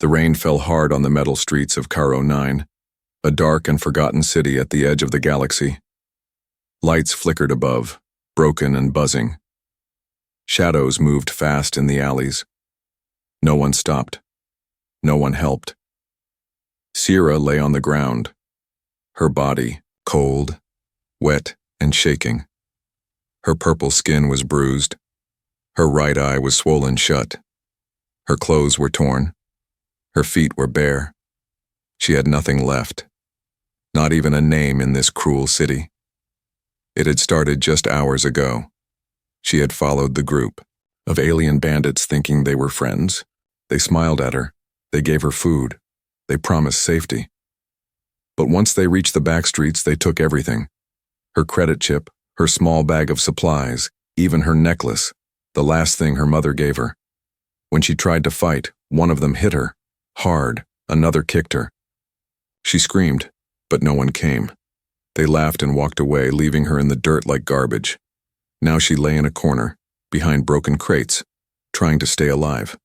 The rain fell hard on the metal streets of Caro 9, a dark and forgotten city at the edge of the galaxy. Lights flickered above, broken and buzzing. Shadows moved fast in the alleys. No one stopped. No one helped. Sierra lay on the ground, her body cold, wet, and shaking. Her purple skin was bruised. Her right eye was swollen shut. Her clothes were torn. Her feet were bare. She had nothing left. Not even a name in this cruel city. It had started just hours ago. She had followed the group of alien bandits thinking they were friends. They smiled at her. They gave her food. They promised safety. But once they reached the back streets, they took everything. Her credit chip, her small bag of supplies, even her necklace, the last thing her mother gave her. When she tried to fight, one of them hit her, hard, another kicked her. She screamed, but no one came. They laughed and walked away, leaving her in the dirt like garbage. Now she lay in a corner, behind broken crates, trying to stay alive.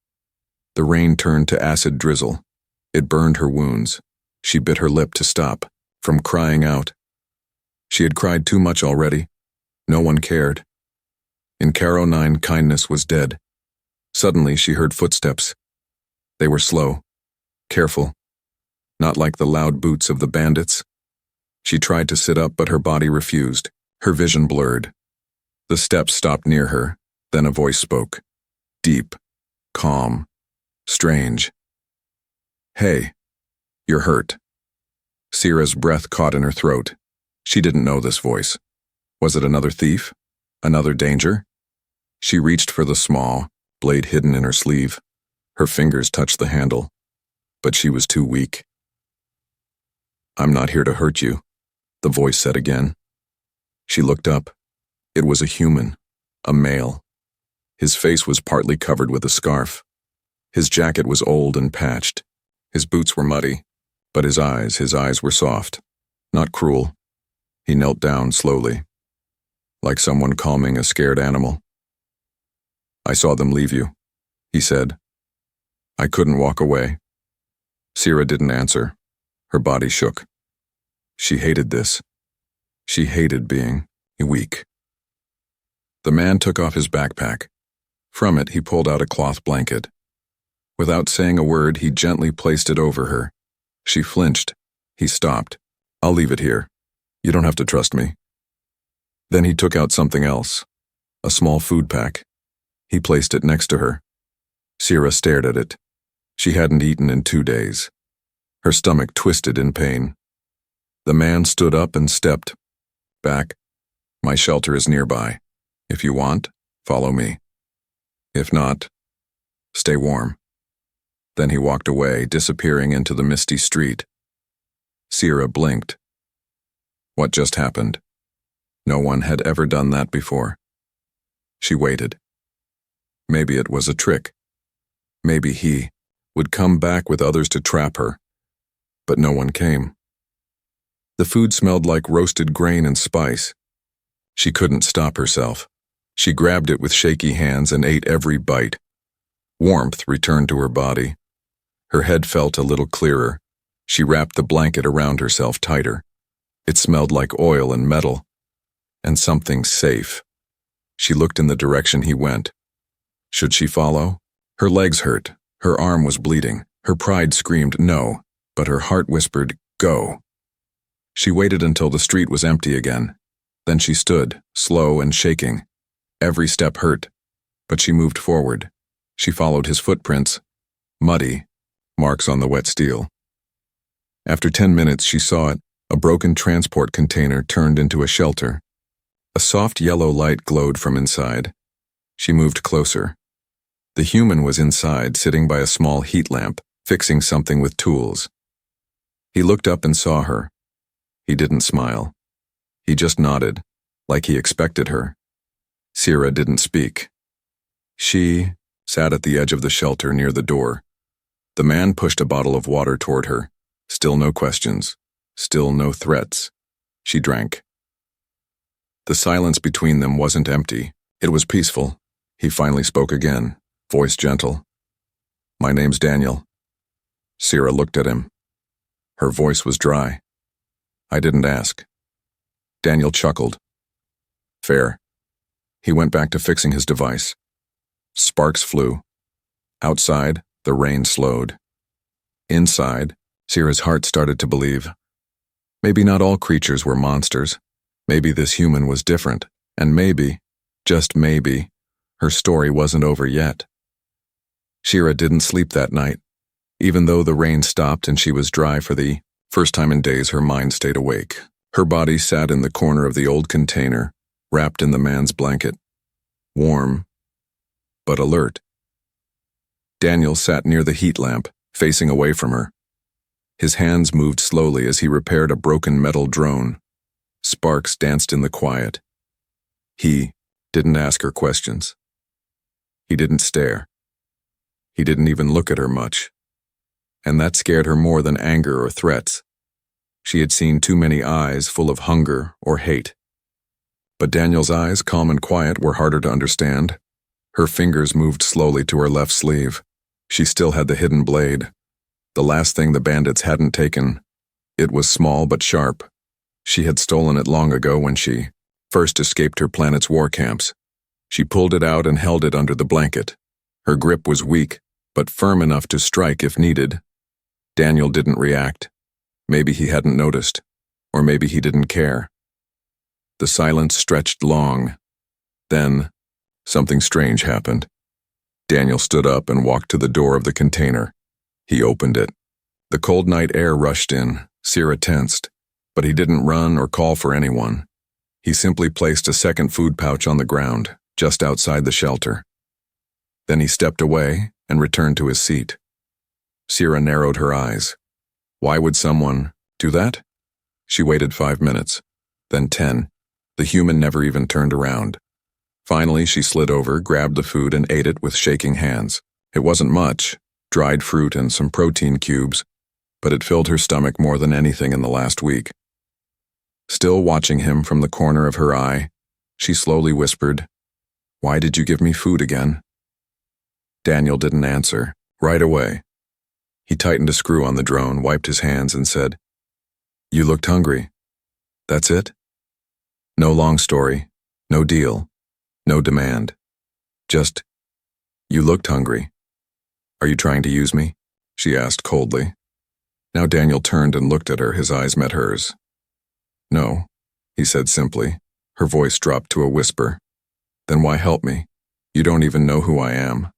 The rain turned to acid drizzle. It burned her wounds. She bit her lip to stop from crying out. She had cried too much already. No one cared. In Caro 9, kindness was dead. Suddenly she heard footsteps. They were slow, careful, not like the loud boots of the bandits. She tried to sit up, but her body refused. Her vision blurred. The steps stopped near her. Then a voice spoke. Deep, calm, strange. Hey, you're hurt. Sierra's breath caught in her throat. She didn't know this voice. Was it another thief? Another danger? She reached for the small blade hidden in her sleeve. Her fingers touched the handle, but she was too weak. I'm not here to hurt you, the voice said again. She looked up. It was a human, a male. His face was partly covered with a scarf. His jacket was old and patched. His boots were muddy, but his eyes were soft, not cruel. He knelt down slowly, like someone calming a scared animal. I saw them leave you, he said. I couldn't walk away. Sierra didn't answer. Her body shook. She hated this. She hated being weak. The man took off his backpack. From it, he pulled out a cloth blanket. Without saying a word, he gently placed it over her. She flinched. He stopped. I'll leave it here. You don't have to trust me. Then he took out something else, a small food pack. He placed it next to her. Sierra stared at it. She hadn't eaten in 2 days. Her stomach twisted in pain. The man stood up and stepped back. My shelter is nearby. If you want, follow me. If not, stay warm. Then he walked away, disappearing into the misty street. Sierra blinked. What just happened? No one had ever done that before. She waited. Maybe it was a trick. Maybe he would come back with others to trap her. But no one came. The food smelled like roasted grain and spice. She couldn't stop herself. She grabbed it with shaky hands and ate every bite. Warmth returned to her body. Her head felt a little clearer. She wrapped the blanket around herself tighter. It smelled like oil and metal, and something safe. She looked in the direction he went. Should she follow? Her legs hurt. Her arm was bleeding. Her pride screamed no, but her heart whispered, go. She waited until the street was empty again. Then she stood, slow and shaking. Every step hurt, but she moved forward. She followed his footprints, muddy, marks on the wet steel. After 10 minutes, she saw it. A broken transport container turned into a shelter. A soft yellow light glowed from inside. She moved closer. The human was inside, sitting by a small heat lamp, fixing something with tools. He looked up and saw her. He didn't smile. He just nodded, like he expected her. Sierra didn't speak. She sat at the edge of the shelter near the door. The man pushed a bottle of water toward her. Still no questions. Still no threats. She drank. The silence between them wasn't empty. It was peaceful. He finally spoke again, voice gentle. My name's Daniel. Sierra looked at him. Her voice was dry. I didn't ask. Daniel chuckled. Fair. He went back to fixing his device. Sparks flew. Outside, the rain slowed. Inside, Sierra's heart started to believe. Maybe not all creatures were monsters. Maybe this human was different. And maybe, just maybe, her story wasn't over yet. Sierra didn't sleep that night. Even though the rain stopped and she was dry for the first time in days, her mind stayed awake. Her body sat in the corner of the old container, wrapped in the man's blanket. Warm, but alert. Daniel sat near the heat lamp, facing away from her. His hands moved slowly as he repaired a broken metal drone. Sparks danced in the quiet. He didn't ask her questions. He didn't stare. He didn't even look at her much. And that scared her more than anger or threats. She had seen too many eyes full of hunger or hate. But Daniel's eyes, calm and quiet, were harder to understand. Her fingers moved slowly to her left sleeve. She still had the hidden blade. The last thing the bandits hadn't taken. It was small but sharp. She had stolen it long ago when she first escaped her planet's war camps. She pulled it out and held it under the blanket. Her grip was weak, but firm enough to strike if needed. Daniel didn't react. Maybe he hadn't noticed, or maybe he didn't care. The silence stretched long. Then, something strange happened. Daniel stood up and walked to the door of the container. He opened it. The cold night air rushed in. Sierra tensed, but he didn't run or call for anyone. He simply placed a second food pouch on the ground, just outside the shelter. Then he stepped away and returned to his seat. Sierra narrowed her eyes. Why would someone do that? She waited 5 minutes, then 10. The human never even turned around. Finally, she slid over, grabbed the food, and ate it with shaking hands. It wasn't much, dried fruit and some protein cubes, but it filled her stomach more than anything in the last week. Still watching him from the corner of her eye, she slowly whispered, "Why did you give me food again?" Daniel didn't answer. Right away. He tightened a screw on the drone, wiped his hands, and said, "You looked hungry. That's it? No long story, no deal, no demand. Just, you looked hungry. Are you trying to use me?" she asked coldly. Now Daniel turned and looked at her, his eyes met hers. "No," he said simply. Her voice dropped to a whisper. "Then why help me? You don't even know who I am."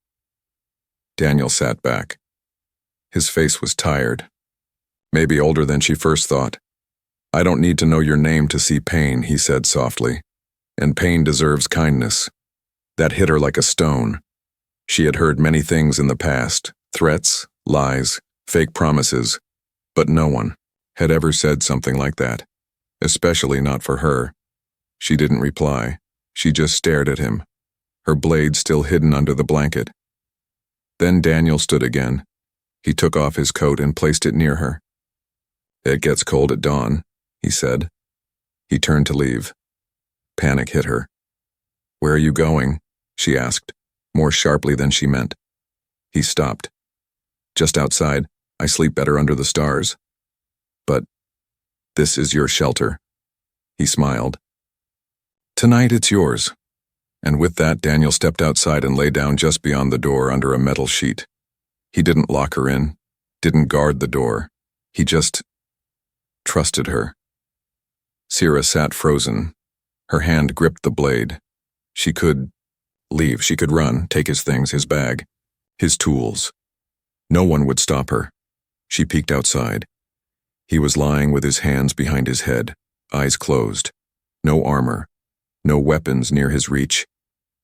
Daniel sat back. His face was tired. Maybe older than she first thought. "I don't need to know your name to see pain," he said softly. "And pain deserves kindness." That hit her like a stone. She had heard many things in the past, threats, lies, fake promises, but no one had ever said something like that, especially not for her. She didn't reply. She just stared at him, her blade still hidden under the blanket. Then Daniel stood again. He took off his coat and placed it near her. "It gets cold at dawn," he said. He turned to leave. Panic hit her. "Where are you going?" she asked, more sharply than she meant. He stopped. "Just outside. I sleep better under the stars." "But this is your shelter." He smiled. "Tonight it's yours." And with that, Daniel stepped outside and lay down just beyond the door under a metal sheet. He didn't lock her in, didn't guard the door. He just trusted her. Sierra sat frozen. Her hand gripped the blade. She could leave, she could run, take his things, his bag, his tools. No one would stop her. She peeked outside. He was lying with his hands behind his head, eyes closed. No armor, no weapons near his reach,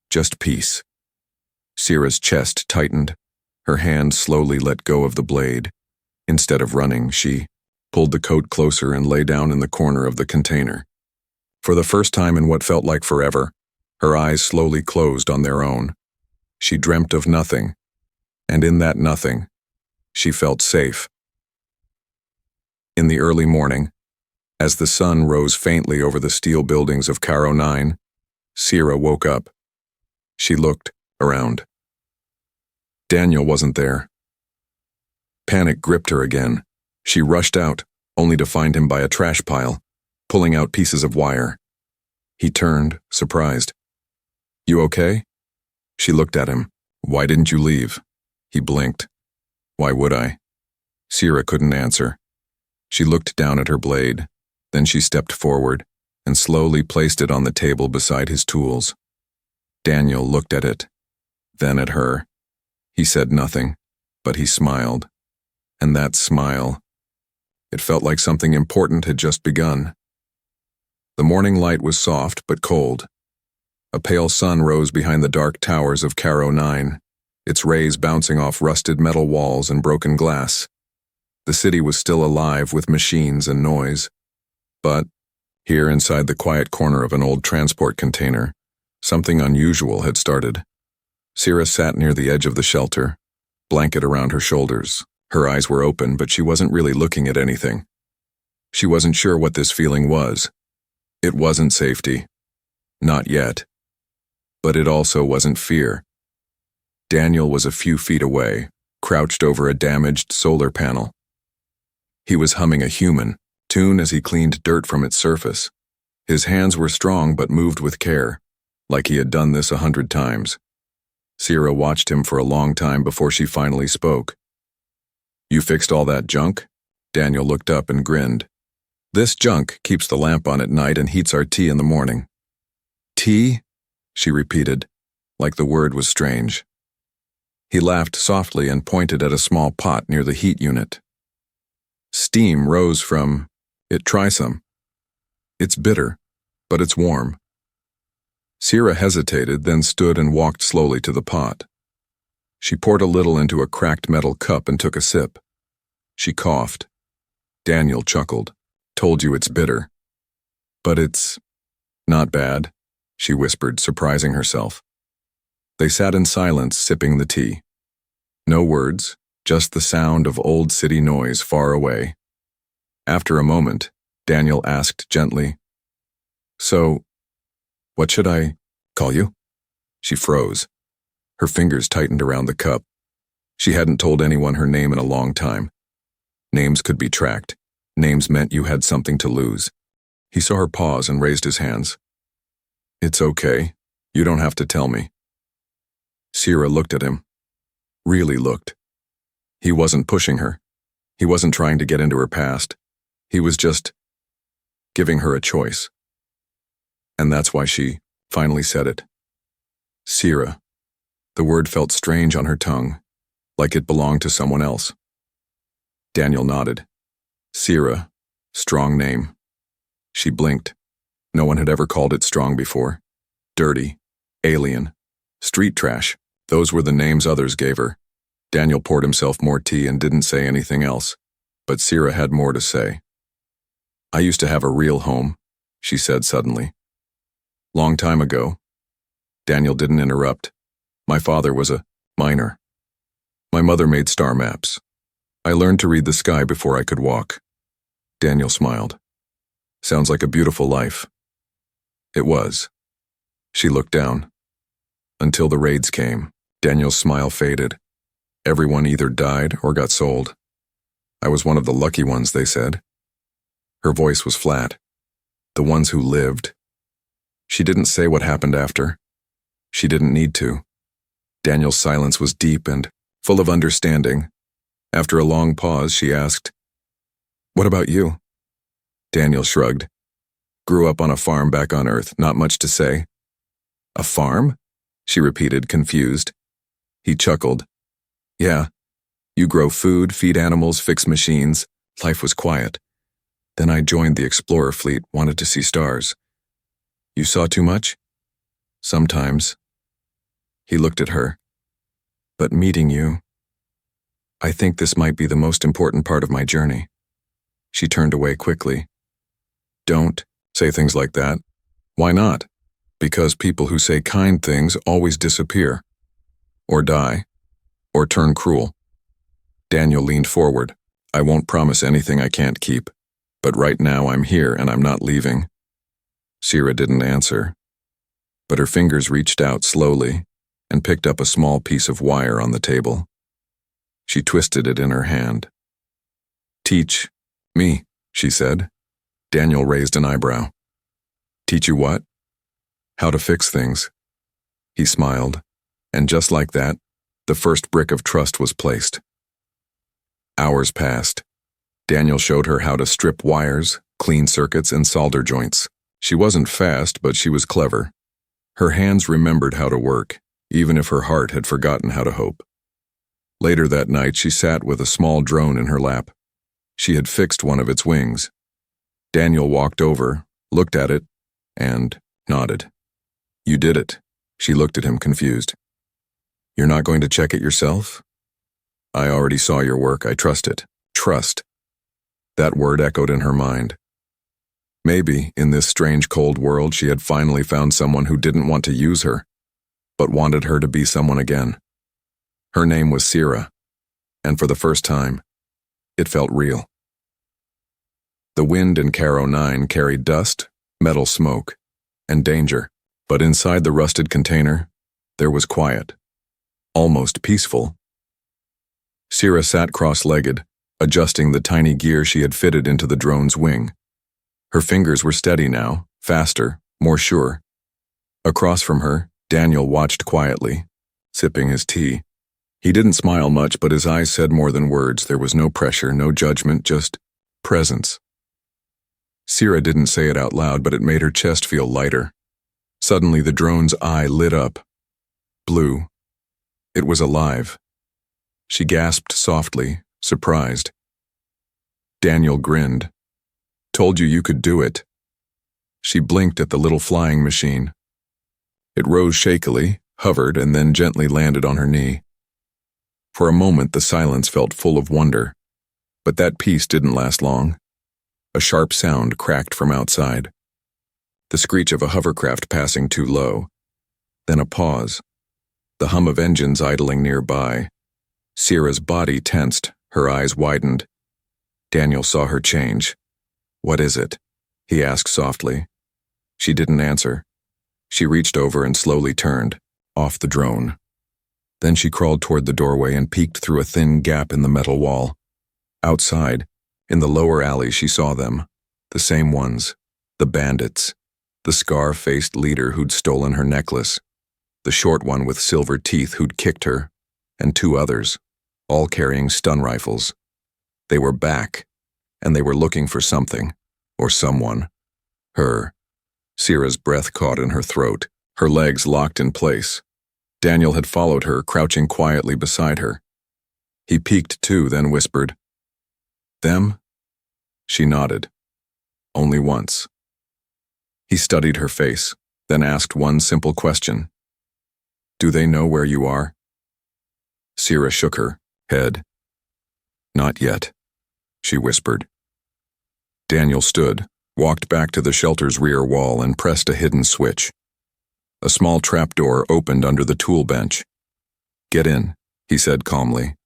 just peace. Sierra's chest tightened. Her hand slowly let go of the blade. Instead of running, she pulled the coat closer and lay down in the corner of the container. For the first time in what felt like forever, her eyes slowly closed on their own. She dreamt of nothing, and in that nothing, she felt safe. In the early morning, as the sun rose faintly over the steel buildings of Caro 9, Sierra woke up. She looked around. Daniel wasn't there. Panic gripped her again. She rushed out, only to find him by a trash pile, pulling out pieces of wire. He turned, surprised. "You okay?" She looked at him. "Why didn't you leave?" He blinked. "Why would I?" Sierra couldn't answer. She looked down at her blade, then she stepped forward and slowly placed it on the table beside his tools. Daniel looked at it, then at her. He said nothing, but he smiled. And that smile, it felt like something important had just begun. The morning light was soft but cold. A pale sun rose behind the dark towers of Caro 9, its rays bouncing off rusted metal walls and broken glass. The city was still alive with machines and noise. But, here inside the quiet corner of an old transport container, something unusual had started. Sierra sat near the edge of the shelter, blanket around her shoulders. Her eyes were open, but she wasn't really looking at anything. She wasn't sure what this feeling was. It wasn't safety. Not yet. But it also wasn't fear. Daniel was a few feet away, crouched over a damaged solar panel. He was humming a human tune as he cleaned dirt from its surface. His hands were strong but moved with care, like he had done this 100 times. Sierra watched him for a long time before she finally spoke. "You fixed all that junk?" Daniel looked up and grinned. "This junk keeps the lamp on at night and heats our tea in the morning." "Tea?" she repeated, like the word was strange. He laughed softly and pointed at a small pot near the heat unit. "Steam rose from it. Try some. It's bitter, but it's warm." Sierra hesitated, then stood and walked slowly to the pot. She poured a little into a cracked metal cup and took a sip. She coughed. Daniel chuckled. "Told you it's bitter." "But it's not bad," she whispered, surprising herself. They sat in silence, sipping the tea. No words, just the sound of old city noise far away. After a moment, Daniel asked gently, "So, what should I call you?" She froze. Her fingers tightened around the cup. She hadn't told anyone her name in a long time. Names could be tracked. Names meant you had something to lose. He saw her pause and raised his hands. "It's okay. You don't have to tell me." Sierra looked at him. Really looked. He wasn't pushing her. He wasn't trying to get into her past. He was just giving her a choice. And that's why she finally said it. Sierra. The word felt strange on her tongue, like it belonged to someone else. Daniel nodded. Sierra. Strong name. She blinked. No one had ever called it strong before. Dirty. Alien. Street trash. Those were the names others gave her. Daniel poured himself more tea and didn't say anything else, but Sierra had more to say. "I used to have a real home," she said suddenly. "Long time ago." Daniel didn't interrupt. "My father was a miner. My mother made star maps. I learned to read the sky before I could walk." Daniel smiled. "Sounds like a beautiful life." It was. She looked down. Until the raids came, Daniel's smile faded. Everyone either died or got sold. I was one of the lucky ones, they said. Her voice was flat. The ones who lived. She didn't say what happened after. She didn't need to. Daniel's silence was deep and full of understanding. After a long pause, she asked, "What about you?" Daniel shrugged. "Grew up on a farm back on Earth, not much to say." "A farm?" she repeated, confused. He chuckled. "Yeah, you grow food, feed animals, fix machines. Life was quiet. Then I joined the explorer fleet, wanted to see stars." "You saw too much?" "Sometimes." He looked at her. "But meeting you, I think this might be the most important part of my journey." She turned away quickly. "Don't say things like that." "Why not?" "Because people who say kind things always disappear. Or die. Or turn cruel." Daniel leaned forward. "I won't promise anything I can't keep. But right now I'm here and I'm not leaving." Sierra didn't answer. But her fingers reached out slowly and picked up a small piece of wire on the table. She twisted it in her hand. "Teach me," she said. Daniel raised an eyebrow. "Teach you what?" "How to fix things." He smiled, and just like that, the first brick of trust was placed. Hours passed. Daniel showed her how to strip wires, clean circuits, and solder joints. She wasn't fast, but she was clever. Her hands remembered how to work, even if her heart had forgotten how to hope. Later that night, she sat with a small drone in her lap. She had fixed one of its wings. Daniel walked over, looked at it, and nodded. "You did it." She looked at him confused. "You're not going to check it yourself?" "I already saw your work. I trust it." Trust. That word echoed in her mind. Maybe, in this strange cold world, she had finally found someone who didn't want to use her, but wanted her to be someone again. Her name was Sierra, and for the first time, it felt real. The wind in Caro 9 carried dust, metal smoke, and danger, but inside the rusted container, there was quiet, almost peaceful. Sierra sat cross-legged, adjusting the tiny gear she had fitted into the drone's wing. Her fingers were steady now, faster, more sure. Across from her, Daniel watched quietly, sipping his tea. He didn't smile much, but his eyes said more than words. There was no pressure, no judgment, just presence. Sierra didn't say it out loud, but it made her chest feel lighter. Suddenly, the drone's eye lit up. Blue. It was alive. She gasped softly, surprised. Daniel grinned. "Told you you could do it." She blinked at the little flying machine. It rose shakily, hovered, and then gently landed on her knee. For a moment, the silence felt full of wonder, but that peace didn't last long. A sharp sound cracked from outside. The screech of a hovercraft passing too low. Then a pause. The hum of engines idling nearby. Sierra's body tensed, her eyes widened. Daniel saw her change. "What is it?" he asked softly. She didn't answer. She reached over and slowly turned, off the drone. Then she crawled toward the doorway and peeked through a thin gap in the metal wall. Outside, in the lower alley, she saw them, the same ones, the bandits, the scar-faced leader who'd stolen her necklace, the short one with silver teeth who'd kicked her, and two others, all carrying stun rifles. They were back, and they were looking for something, or someone. Her. Sierra's breath caught in her throat, her legs locked in place. Daniel had followed her, crouching quietly beside her. He peeked too, then whispered, "Them?" She nodded. Only once. He studied her face, then asked one simple question. "Do they know where you are?" Sierra shook her head. "Not yet," she whispered. Daniel stood, walked back to the shelter's rear wall, and pressed a hidden switch. A small trapdoor opened under the tool bench. "Get in," he said calmly.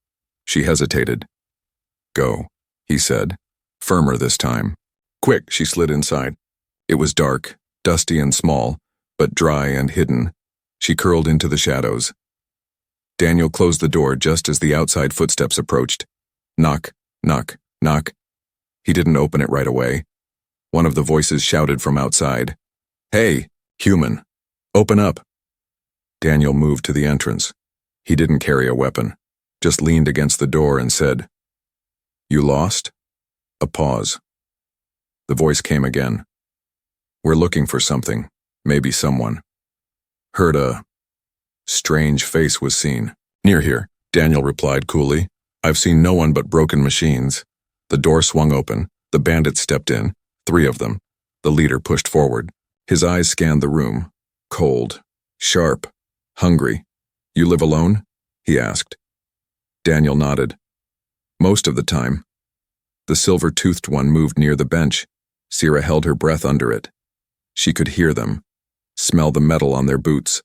She hesitated. "Go," he said, firmer this time. Quick, she slid inside. It was dark, dusty and small, but dry and hidden. She curled into the shadows. Daniel closed the door just as the outside footsteps approached. Knock, knock, knock. He didn't open it right away. One of the voices shouted from outside, "Hey, human, open up." Daniel moved to the entrance. He didn't carry a weapon, just leaned against the door and said, "You lost?" A pause. The voice came again. "We're looking for something, maybe someone." Heard a strange face was seen. "Near here," Daniel replied coolly. "I've seen no one but broken machines." The door swung open. The bandits stepped in, 3 of them. The leader pushed forward. His eyes scanned the room. Cold, sharp, hungry. "You live alone?" he asked. Daniel nodded. "Most of the time." The silver-toothed one moved near the bench. Sierra held her breath under it. She could hear them, smell the metal on their boots.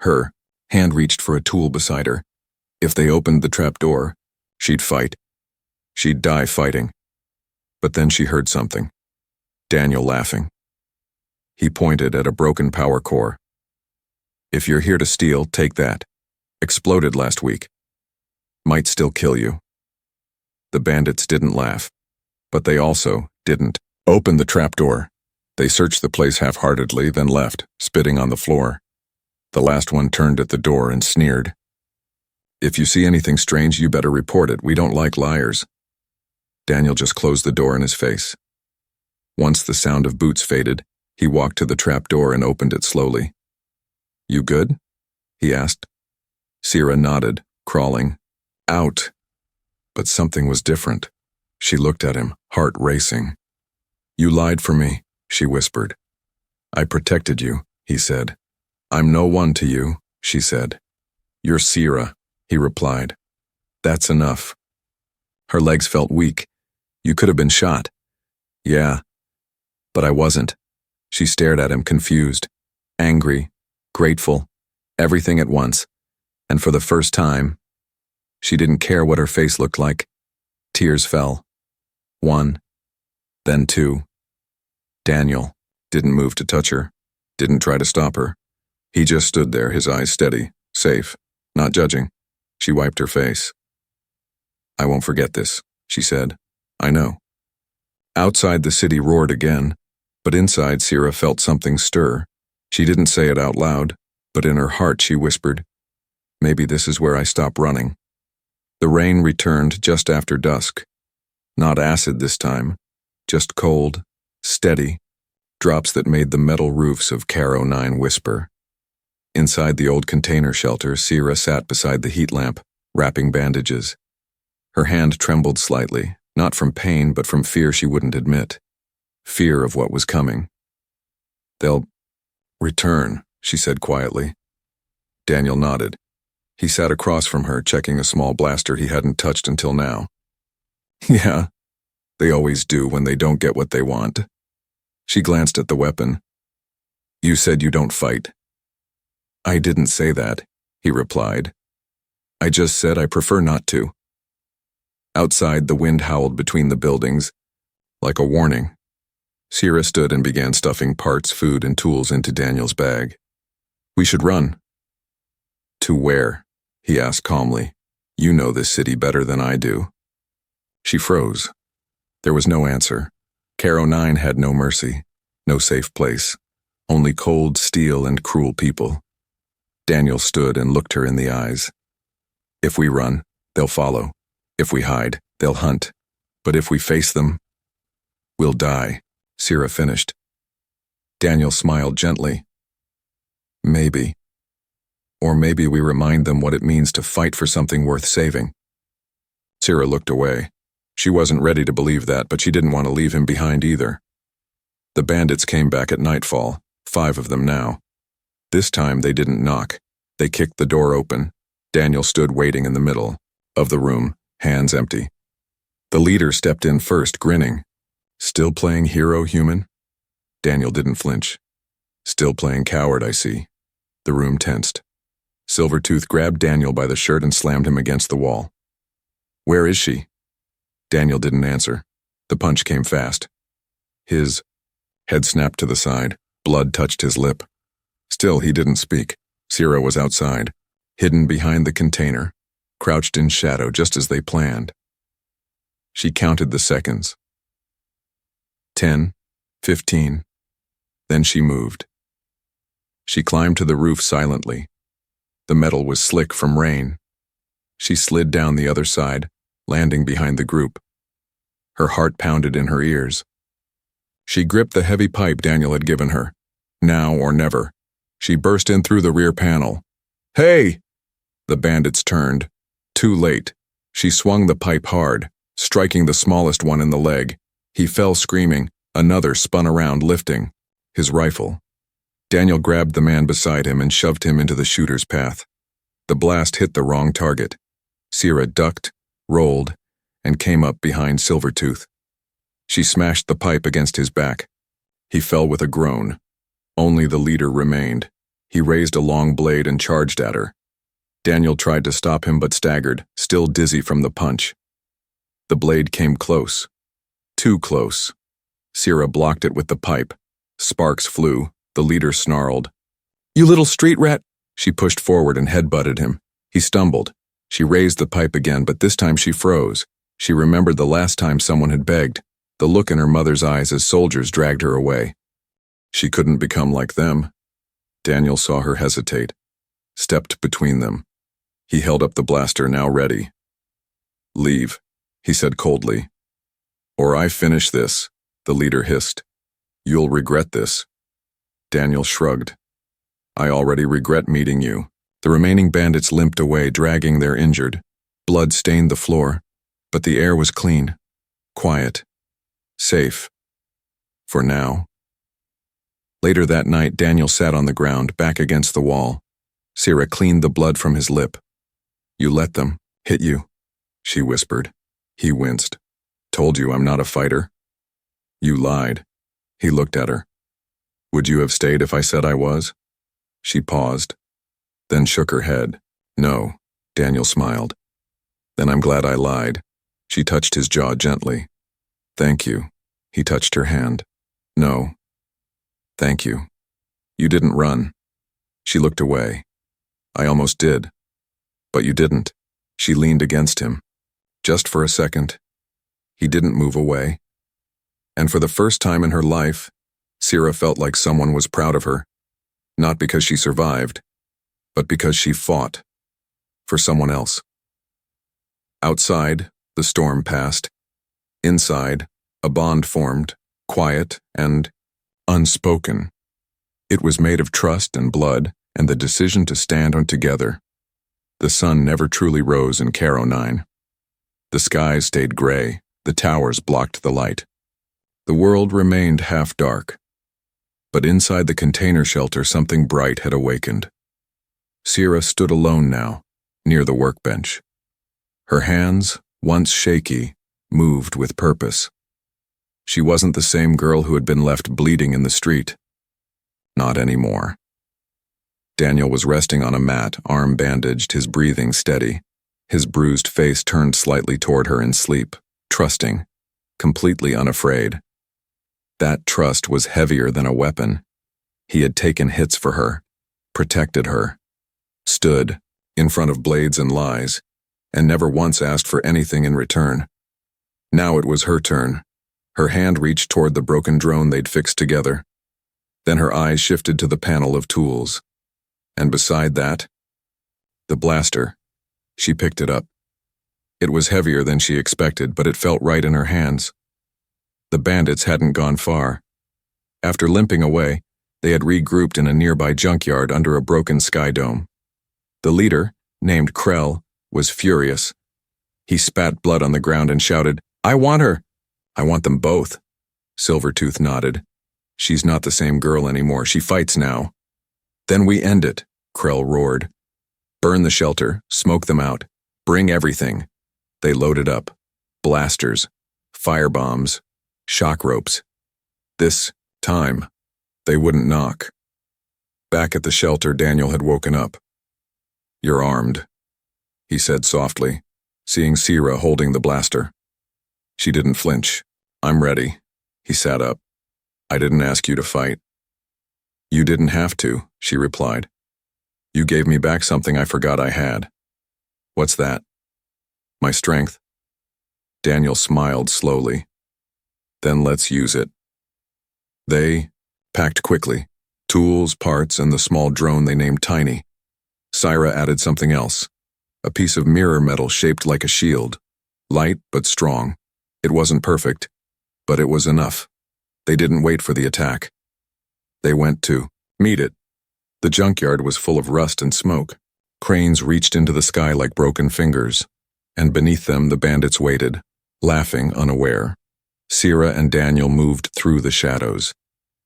Her hand reached for a tool beside her. If they opened the trapdoor, she'd fight. She'd die fighting. But then she heard something. Daniel laughing. He pointed at a broken power core. "If you're here to steal, take that. Exploded last week." Might still kill you. The bandits didn't laugh, but they also didn't open the trapdoor. They searched the place half-heartedly, then left, spitting on the floor. The last one turned at the door and sneered. If you see anything strange, you better report it. We don't like liars. Daniel just closed the door in his face. Once the sound of boots faded, he walked to the trapdoor and opened it slowly. You good? He asked. Sierra nodded, crawling. Out. But something was different. She looked at him, heart racing. You lied for me, she whispered. I protected you, he said. I'm no one to you, she said. You're Sierra, he replied. That's enough. Her legs felt weak. You could have been shot. Yeah, but I wasn't. She stared at him, confused, angry, grateful, everything at once. And for the first time, she didn't care what her face looked like. Tears fell. 1, then 2. Daniel didn't move to touch her, didn't try to stop her. He just stood there, his eyes steady, safe, not judging. She wiped her face. I won't forget this, she said. I know. Outside, the city roared again, but inside Sierra felt something stir. She didn't say it out loud, but in her heart she whispered, maybe this is where I stop running. The rain returned just after dusk. Not acid this time, just cold, steady, drops that made the metal roofs of Caro 9 whisper. Inside the old container shelter, Sierra sat beside the heat lamp, wrapping bandages. Her hand trembled slightly, not from pain but from fear she wouldn't admit. Fear of what was coming. They'll return, she said quietly. Daniel nodded. He sat across from her, checking a small blaster he hadn't touched until now. Yeah, they always do when they don't get what they want. She glanced at the weapon. You said you don't fight. I didn't say that, he replied. I just said I prefer not to. Outside, the wind howled between the buildings, like a warning. Sierra stood and began stuffing parts, food, and tools into Daniel's bag. We should run. To where? He asked calmly. You know this city better than I do. She froze. There was no answer. Caro 9 had no mercy, no safe place, only cold steel and cruel people. Daniel stood and looked her in the eyes. If we run, they'll follow. If we hide, they'll hunt. But if we face them, we'll die, Sierra finished. Daniel smiled gently. Maybe. Or maybe we remind them what it means to fight for something worth saving. Sierra looked away. She wasn't ready to believe that, but she didn't want to leave him behind either. The bandits came back at nightfall, 5 of them now. This time they didn't knock. They kicked the door open. Daniel stood waiting in the middle of the room, hands empty. The leader stepped in first, grinning. Still playing hero, human? Daniel didn't flinch. Still playing coward, I see. The room tensed. Silvertooth grabbed Daniel by the shirt and slammed him against the wall. Where is she? Daniel didn't answer. The punch came fast. His head snapped to the side. Blood touched his lip. Still, he didn't speak. Sierra was outside, hidden behind the container, crouched in shadow just as they planned. She counted the seconds. 10, 15. Then she moved. She climbed to the roof silently. The metal was slick from rain. She slid down the other side, landing behind the group. Her heart pounded in her ears. She gripped the heavy pipe Daniel had given her. Now or never. She burst in through the rear panel. Hey! The bandits turned. Too late. She swung the pipe hard, striking the smallest one in the leg. He fell screaming. Another spun around, lifting his rifle. Daniel grabbed the man beside him and shoved him into the shooter's path. The blast hit the wrong target. Sierra ducked, rolled, and came up behind Silvertooth. She smashed the pipe against his back. He fell with a groan. Only the leader remained. He raised a long blade and charged at her. Daniel tried to stop him but staggered, still dizzy from the punch. The blade came close. Too close. Sierra blocked it with the pipe. Sparks flew. The leader snarled. You little street rat! She pushed forward and headbutted him. He stumbled. She raised the pipe again, but this time she froze. She remembered the last time someone had begged, the look in her mother's eyes as soldiers dragged her away. She couldn't become like them. Daniel saw her hesitate, stepped between them. He held up the blaster, now ready. "Leave," he said coldly. "Or I finish this," the leader hissed. "You'll regret this." Daniel shrugged. "I already regret meeting you." The remaining bandits limped away, dragging their injured. Blood stained the floor, but the air was clean, quiet, safe. For now. Later that night, Daniel sat on the ground, back against the wall. Sierra cleaned the blood from his lip. "You let them hit you," she whispered. He winced. "Told you I'm not a fighter." "You lied." He looked at her. "Would you have stayed if I said I was?" She paused, then shook her head. "No," Daniel smiled. "Then I'm glad I lied." She touched his jaw gently. "Thank you." He touched her hand. "No. Thank you. You didn't run." She looked away. "I almost did. But you didn't." She leaned against him. Just for a second. He didn't move away. And for the first time in her life, Sierra felt like someone was proud of her. Not because she survived, but because she fought. For someone else. Outside, the storm passed. Inside, a bond formed, quiet and unspoken. It was made of trust and blood and the decision to stand on together. The sun never truly rose in Caro 9. The skies stayed gray, the towers blocked the light. The world remained half dark. But inside the container shelter, something bright had awakened. Sierra stood alone now, near the workbench. Her hands, once shaky, moved with purpose. She wasn't the same girl who had been left bleeding in the street. Not anymore. Daniel was resting on a mat, arm bandaged, his breathing steady. His bruised face turned slightly toward her in sleep, trusting, completely unafraid. That trust was heavier than a weapon. He had taken hits for her, protected her, stood in front of blades and lies, and never once asked for anything in return. Now it was her turn. Her hand reached toward the broken drone they'd fixed together. Then her eyes shifted to the panel of tools. And beside that, the blaster. She picked it up. It was heavier than she expected, but it felt right in her hands. The bandits hadn't gone far. After limping away, they had regrouped in a nearby junkyard under a broken sky dome. The leader, named Krell, was furious. He spat blood on the ground and shouted, "I want her!" "I want them both." Silvertooth nodded. "She's not the same girl anymore. She fights now." "Then we end it," Krell roared. "Burn the shelter, smoke them out, bring everything." They loaded up. Blasters, firebombs, shock ropes. This time, they wouldn't knock. Back at the shelter, Daniel had woken up. "You're armed," he said softly, seeing Sierra holding the blaster. She didn't flinch. "I'm ready." He sat up. "I didn't ask you to fight." "You didn't have to," she replied. "You gave me back something I forgot I had." "What's that?" "My strength." Daniel smiled slowly. "Then let's use it." They packed quickly, tools, parts, and the small drone they named Tiny. Sierra added something else, a piece of mirror metal shaped like a shield, light but strong. It wasn't perfect, but it was enough. They didn't wait for the attack. They went to meet it. The junkyard was full of rust and smoke. Cranes reached into the sky like broken fingers, and beneath them the bandits waited, laughing unaware. Sierra and Daniel moved through the shadows.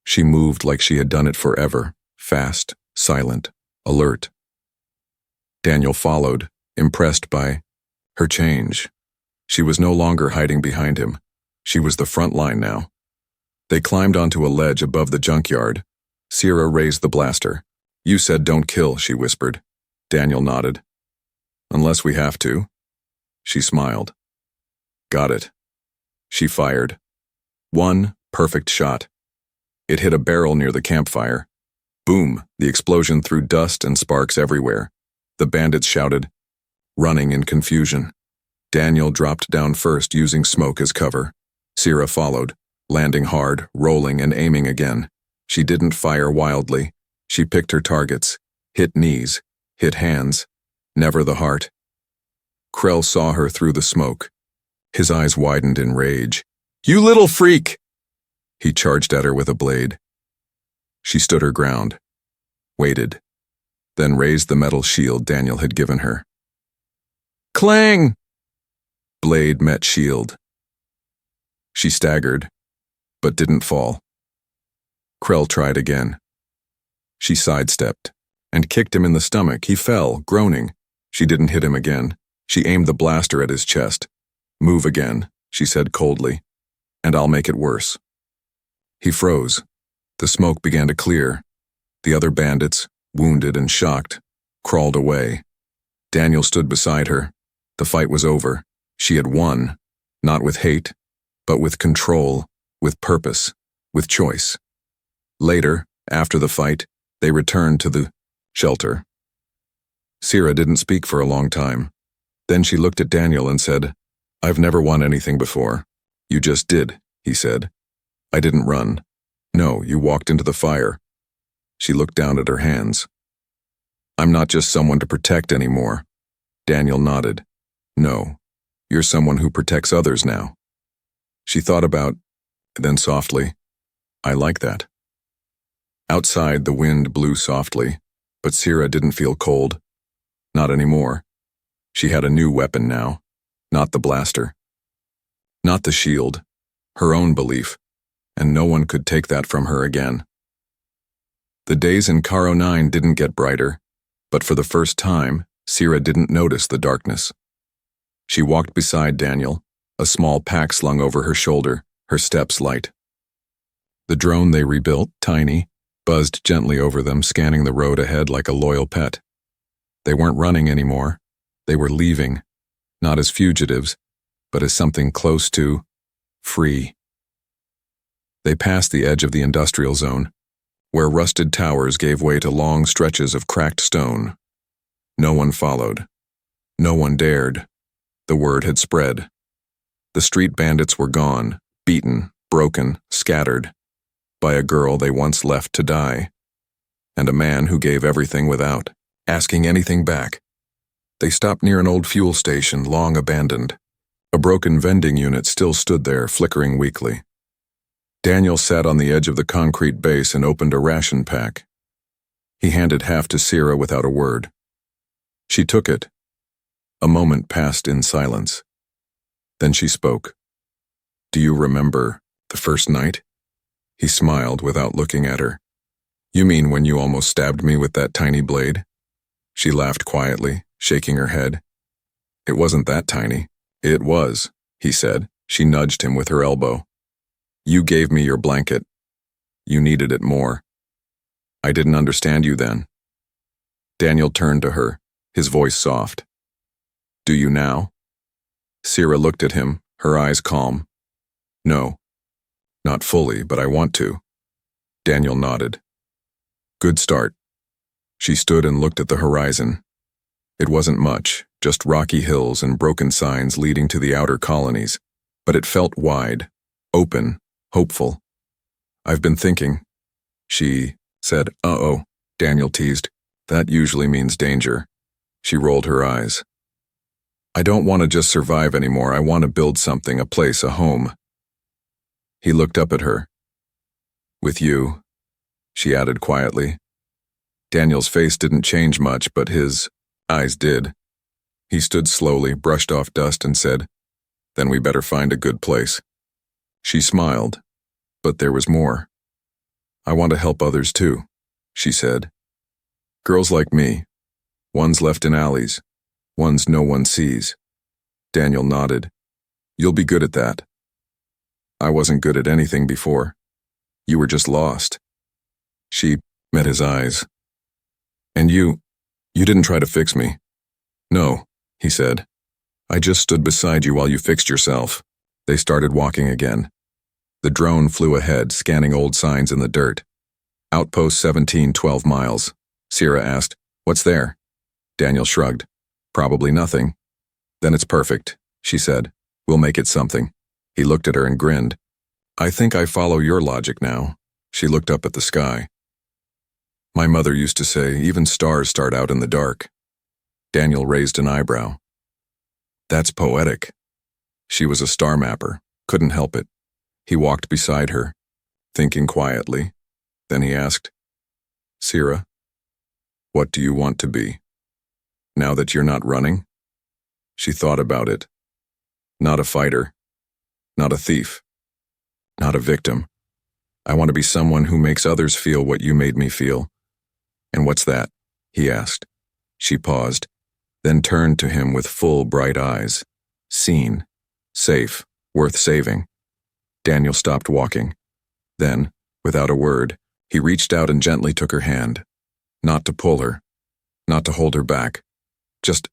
She moved like she had done it forever, fast, silent, alert. Daniel followed, impressed by her change. She was no longer hiding behind him. She was the front line now. They climbed onto a ledge above the junkyard. Sierra raised the blaster. "You said don't kill," she whispered. Daniel nodded. "Unless we have to." She smiled. "Got it." She fired. One perfect shot. It hit a barrel near the campfire. Boom! The explosion threw dust and sparks everywhere. The bandits shouted, running in confusion. Daniel dropped down first, using smoke as cover. Sierra followed, landing hard, rolling and aiming again. She didn't fire wildly. She picked her targets, hit knees, hit hands, never the heart. Krell saw her through the smoke. His eyes widened in rage. "You little freak!" He charged at her with a blade. She stood her ground, waited, then raised the metal shield Daniel had given her. Clang! Blade met shield. She staggered, but didn't fall. Krell tried again. She sidestepped and kicked him in the stomach. He fell, groaning. She didn't hit him again. She aimed the blaster at his chest. "Move again," she said coldly, "and I'll make it worse." He froze. The smoke began to clear. The other bandits, wounded and shocked, crawled away. Daniel stood beside her. The fight was over. She had won, not with hate, but with control, with purpose, with choice. Later, after the fight, they returned to the shelter. Sierra didn't speak for a long time. Then she looked at Daniel and said, "I've never won anything before." "You just did," he said. "I didn't run. No, you walked into the fire." She looked down at her hands. "I'm not just someone to protect anymore." Daniel nodded. "No, you're someone who protects others now." She thought about, then softly, "I like that." Outside, the wind blew softly, but Sierra didn't feel cold. Not anymore. She had a new weapon now, not the blaster. Not the shield, her own belief, and no one could take that from her again. The days in Caro 9 didn't get brighter, but for the first time, Sierra didn't notice the darkness. She walked beside Daniel, a small pack slung over her shoulder, her steps light. The drone they rebuilt, tiny, buzzed gently over them, scanning the road ahead like a loyal pet. They weren't running anymore. They were leaving, not as fugitives, but as something close to free. They passed the edge of the industrial zone, where rusted towers gave way to long stretches of cracked stone. No one followed. No one dared. The word had spread. The street bandits were gone, beaten, broken, scattered, by a girl they once left to die, and a man who gave everything without asking anything back. They stopped near an old fuel station, long abandoned. A broken vending unit still stood there, flickering weakly. Daniel sat on the edge of the concrete base and opened a ration pack. He handed half to Sierra without a word. She took it. A moment passed in silence. Then she spoke. "Do you remember the first night?" He smiled without looking at her. "You mean when you almost stabbed me with that tiny blade?" She laughed quietly, shaking her head. "It wasn't that tiny." "It was," he said. She nudged him with her elbow. "You gave me your blanket. You needed it more. I didn't understand you then." Daniel turned to her, his voice soft. "Do you now?" Sierra looked at him, her eyes calm. "No. Not fully, but I want to." Daniel nodded. "Good start." She stood and looked at the horizon. It wasn't much, just rocky hills and broken signs leading to the outer colonies, but it felt wide, open, hopeful. "I've been thinking," she said. "Uh-oh," Daniel teased. "That usually means danger." She rolled her eyes. "I don't want to just survive anymore. I want to build something, a place, a home." He looked up at her. "With you," she added quietly. Daniel's face didn't change much, but his eyes did. He stood slowly, brushed off dust, and said, "Then we better find a good place." She smiled, but there was more. "I want to help others too," she said. "Girls like me. Ones left in alleys. Ones no one sees." Daniel nodded. "You'll be good at that." "I wasn't good at anything before. You were just lost." She met his eyes. "And you didn't try to fix me." "No," he said. "I just stood beside you while you fixed yourself." They started walking again. The drone flew ahead, scanning old signs in the dirt. "Outpost 17, 12 miles." Sierra asked, "What's there?" Daniel shrugged. Probably nothing. Then it's perfect, she said. We'll make it something. He looked at her and grinned. I think I follow your logic now. She looked up at the sky. My mother used to say, even stars start out in the dark. Daniel raised an eyebrow. That's poetic. She was a star mapper, couldn't help it. He walked beside her, thinking quietly. Then he asked, Sira, what do you want to be? Now that you're not running? She thought about it. Not a fighter. Not a thief. Not a victim. I want to be someone who makes others feel what you made me feel. And what's that? He asked. She paused, then turned to him with full, bright eyes. Seen. Safe. Worth saving. Daniel stopped walking. Then, without a word, he reached out and gently took her hand. Not to pull her. Not to hold her back. Just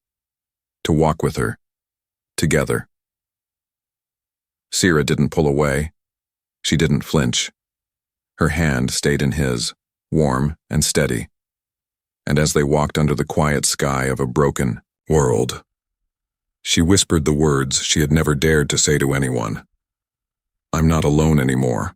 to walk with her. Together. Sira didn't pull away. She didn't flinch. Her hand stayed in his, warm and steady. And as they walked under the quiet sky of a broken world, she whispered the words she had never dared to say to anyone. I'm not alone anymore.